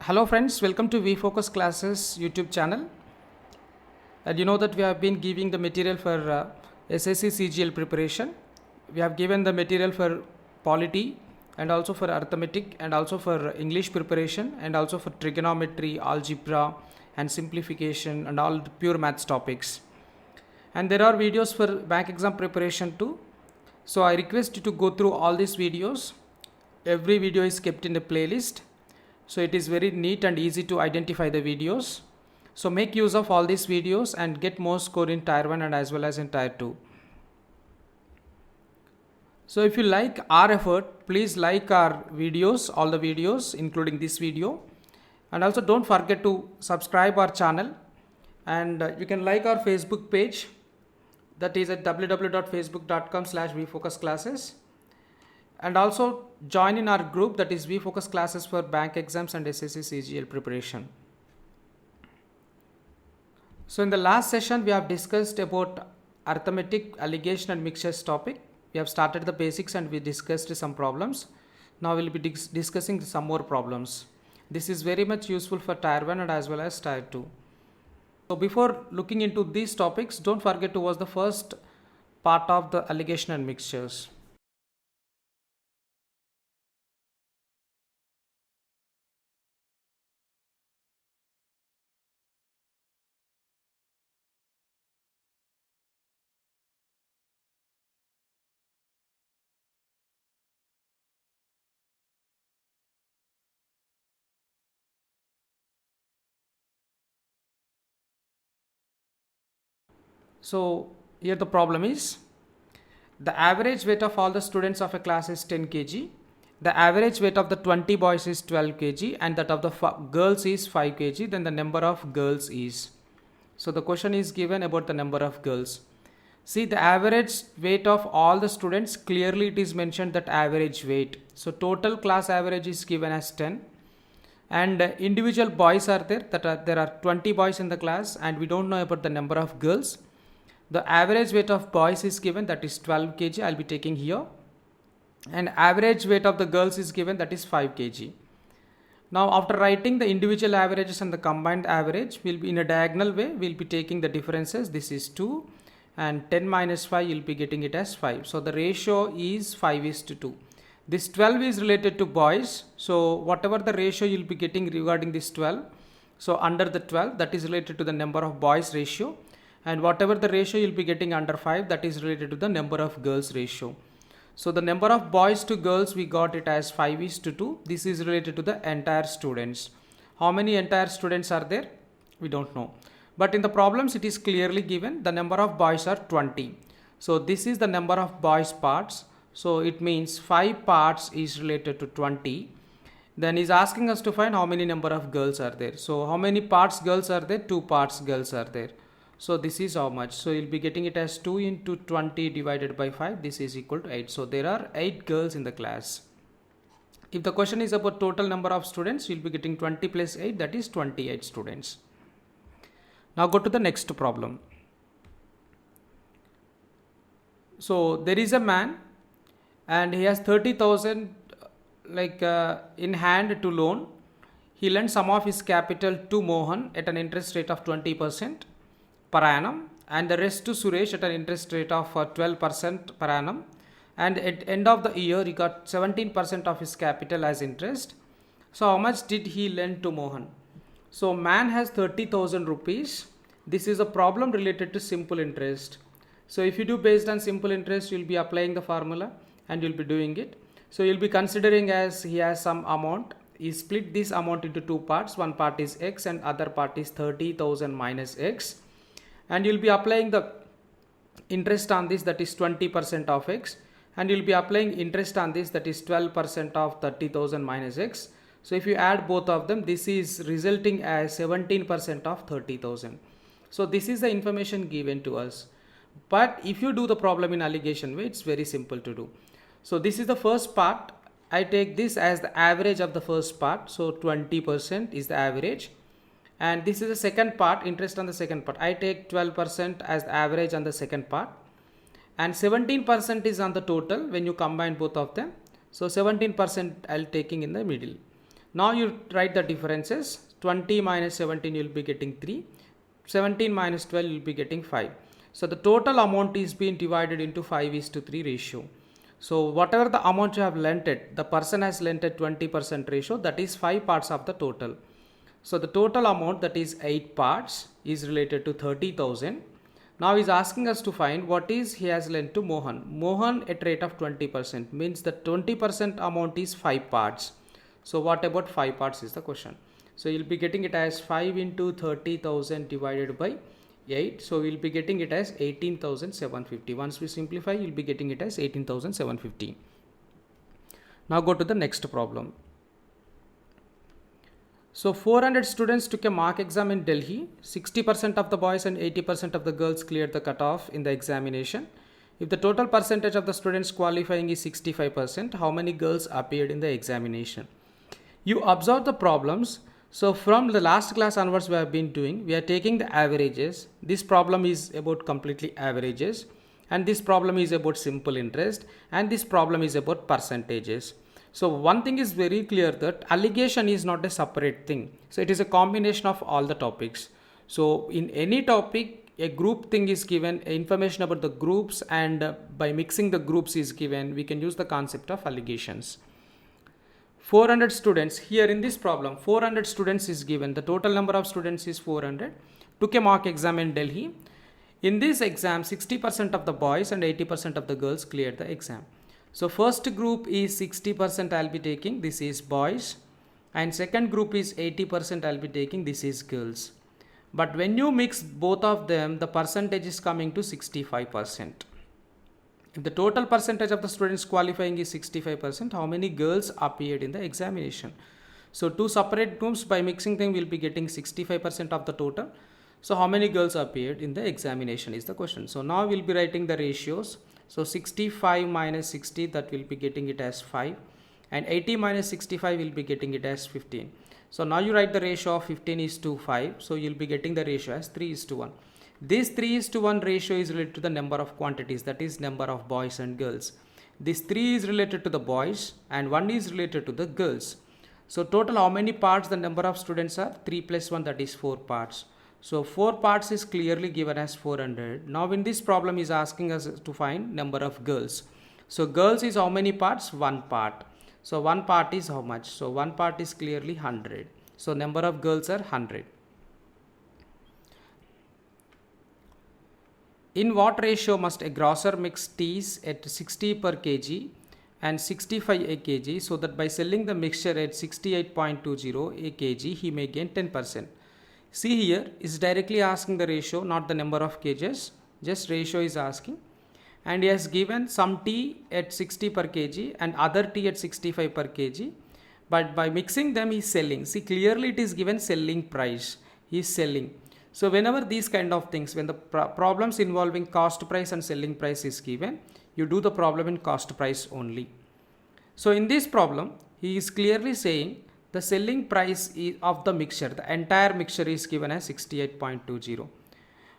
Hello friends, welcome to VFocus Classes YouTube channel. And you know that we have been giving the material for SSC CGL preparation. We have given the material for polity and also for arithmetic and also for English preparation and also for trigonometry, algebra and simplification and all the pure maths topics. And there are videos for bank exam preparation too. So I request you to go through all these videos. Every video is kept in a playlist. So it is very neat and easy to identify the videos. So make use of all these videos and get more score in tier 1 and as well as in tier 2. So if you like our effort, please like our videos, all the videos including this video. And also don't forget to subscribe our channel. And you can like our Facebook page, that is at www.facebook.com/vfocusclasses. And also join in our group, that is VFocus Classes for bank exams and SSC CGL preparation. So in the last session we have discussed about arithmetic, alligation and mixtures topic. We have started the basics and we discussed some problems. Now we will be discussing some more problems. This is very much useful for tier 1 and as well as tier 2. So before looking into these topics, don't forget to watch the first part of the alligation and mixtures. So here the problem is, the average weight of all the students of a class is 10 kg. The average weight of the 20 boys is 12 kg and that of the girls is 5 kg. Then the number of girls is. So the question is given about the number of girls. See, the average weight of all the students, clearly it is mentioned that average weight. So total class average is given as 10. And individual boys are there, there are 20 boys in the class and we don't know about the number of girls. The average weight of boys is given, that is 12 kg, I'll be taking here. And average weight of the girls is given, that is 5 kg. Now after writing the individual averages and the combined average, we'll be in a diagonal way, we'll be taking the differences. This is 2 and 10 minus 5, you'll be getting it as 5. So the ratio is 5:2. This 12 is related to boys. So whatever the ratio you'll be getting regarding this 12, so under the 12, that is related to the number of boys ratio. And whatever the ratio you'll be getting under 5, that is related to the number of girls ratio. So the number of boys to girls, we got it as 5:2. This is related to the entire students. How many entire students are there? We don't know. But in the problems, it is clearly given the number of boys are 20. So this is the number of boys parts. So it means 5 parts is related to 20. Then he's asking us to find how many number of girls are there. So how many parts girls are there? 2 parts girls are there. So this is how much. So you'll be getting it as 2 into 20 divided by 5. This is equal to 8. So there are 8 girls in the class. If the question is about total number of students, you'll be getting 20 plus 8, that is 28 students. Now go to the next problem. So there is a man and he has 30,000 in hand to loan. He lent some of his capital to Mohan at an interest rate of 20% per annum and the rest to Suresh at an interest rate of 12% per annum, and at end of the year he got 17% of his capital as interest. So how much did he lend to Mohan? So man has 30,000 rupees. This is a problem related to simple interest. So if you do based on simple interest, you'll be applying the formula and you'll be doing it. So you'll be considering as he has some amount. He split this amount into 2 parts. One part is x and other part is 30,000 minus x. And you'll be applying the interest on this, that is 20% of x, and you'll be applying interest on this, that is 12% of 30,000 minus x. So if you add both of them, this is resulting as 17% of 30,000. So this is the information given to us. But if you do the problem in alligation way, it's very simple to do. So this is the first part. I take this as the average of the first part. So 20% is the average. And this is the second part, interest on the second part. I take 12% as the average on the second part. And 17% is on the total when you combine both of them. So 17% I'll taking in the middle. Now you write the differences. 20 minus 17 you will be getting 3. 17 minus 12 you will be getting 5. So the total amount is being divided into 5:3 ratio. So whatever the amount you have lent it, the person has lent it 20% ratio, that is 5 parts of the total. So the total amount, that is 8 parts, is related to 30,000. Now he is asking us to find what is he has lent to Mohan. Mohan at rate of 20% means the 20% amount is 5 parts. So what about 5 parts is the question. So you'll be getting it as 5 into 30,000 divided by 8. So we'll be getting it as 18,750. Once we simplify, you'll be getting it as 18,750. Now go to the next problem. So 400 students took a mock exam in Delhi. 60% of the boys and 80% of the girls cleared the cutoff in the examination. If the total percentage of the students qualifying is 65%, how many girls appeared in the examination? You observe the problems. So from the last class onwards we have been doing, we are taking the averages. This problem is about completely averages, and this problem is about simple interest, and this problem is about percentages. So one thing is very clear, that allegation is not a separate thing. So it is a combination of all the topics. So in any topic, a group thing is given, information about the groups, and by mixing the groups is given, we can use the concept of allegations. 400 students, here in this problem, 400 students is given. The total number of students is 400. Took a mock exam in Delhi. In this exam, 60% of the boys and 80% of the girls cleared the exam. So first group is 60% I'll be taking, this is boys, and second group is 80% I'll be taking, this is girls. But when you mix both of them, the percentage is coming to 65%. If the total percentage of the students qualifying is 65%, how many girls appeared in the examination? So two separate groups, by mixing them we'll be getting 65% of the total. So how many girls appeared in the examination is the question. So now we'll be writing the ratios. So 65 minus 60, that will be getting it as 5, and 80 minus 65 will be getting it as 15. So now you write the ratio of 15:5. So you'll be getting the ratio as 3:1. This 3:1 ratio is related to the number of quantities, that is number of boys and girls. This 3 is related to the boys and 1 is related to the girls. So total how many parts the number of students are? 3 plus 1, that is 4 parts. So 4 parts is clearly given as 400. Now in this problem is asking us to find number of girls. So girls is how many parts? 1 part. So 1 part is how much? So 1 part is clearly 100. So number of girls are 100. In what ratio must a grocer mix teas at 60 per kg and 65 a kg, so that by selling the mixture at 68.20 a kg he may gain 10%? See here, is directly asking the ratio, not the number of kgs, just ratio is asking. And he has given some tea at 60 per kg and other tea at 65 per kg. But by mixing them he is selling. See, clearly it is given selling price. He is selling. So whenever these kind of things, when the problems involving cost price and selling price is given, you do the problem in cost price only. So in this problem, he is clearly saying the selling price of the mixture, the entire mixture is given as 68.20.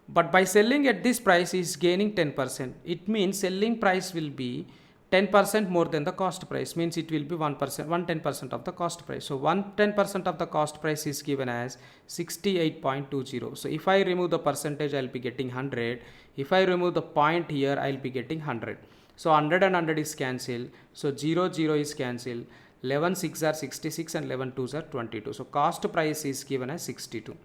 But by selling at this price, he is gaining 10%. It means selling price will be 10% more than the cost price, means it will be 1%, 110% of the cost price. So 110% of the cost price is given as 68.20. So if I remove the percentage, I'll be getting 100. If I remove the point here, I'll be getting 100. So 100 and 100 is cancelled. So 0, 0 is cancelled. 11 6 are 66 and 11 2s are 22. So cost price is given as 62.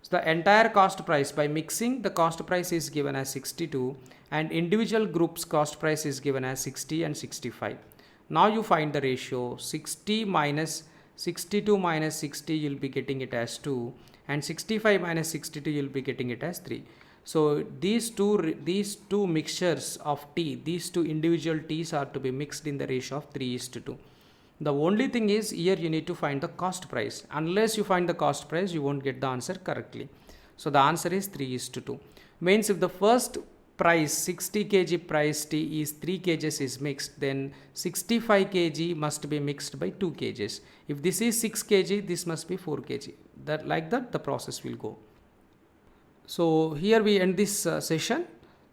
So the entire cost price, by mixing the cost price is given as 62 and individual groups cost price is given as 60 and 65. Now you find the ratio. 60 minus 62 minus 60, you'll be getting it as 2, and 65 minus 62 you'll be getting it as 3. So these two mixtures of tea, these two individual teas are to be mixed in the ratio of 3:2. The only thing is here you need to find the cost price. Unless you find the cost price, you won't get the answer correctly. So the answer is 3:2. Means if the first price 60 kg price tea is 3 kgs is mixed, then 65 kg must be mixed by 2 kgs. If this is 6 kg, this must be 4 kg. Like that the process will go. So here we end this session.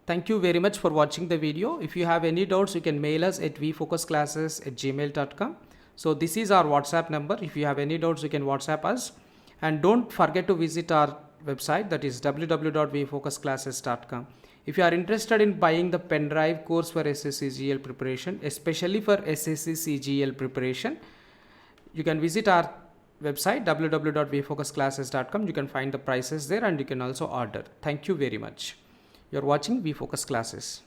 Thank you very much for watching the video. If you have any doubts, you can mail us at vfocusclasses@gmail.com. So this is our WhatsApp number. If you have any doubts, you can WhatsApp us. And don't forget to visit our website, that is www.vfocusclasses.com. If you are interested in buying the pen drive course for SSC CGL preparation, especially for SSC CGL preparation, you can visit our website www.vfocusclasses.com. You can find the prices there and you can also order. Thank you very much. You're watching VFocus Classes.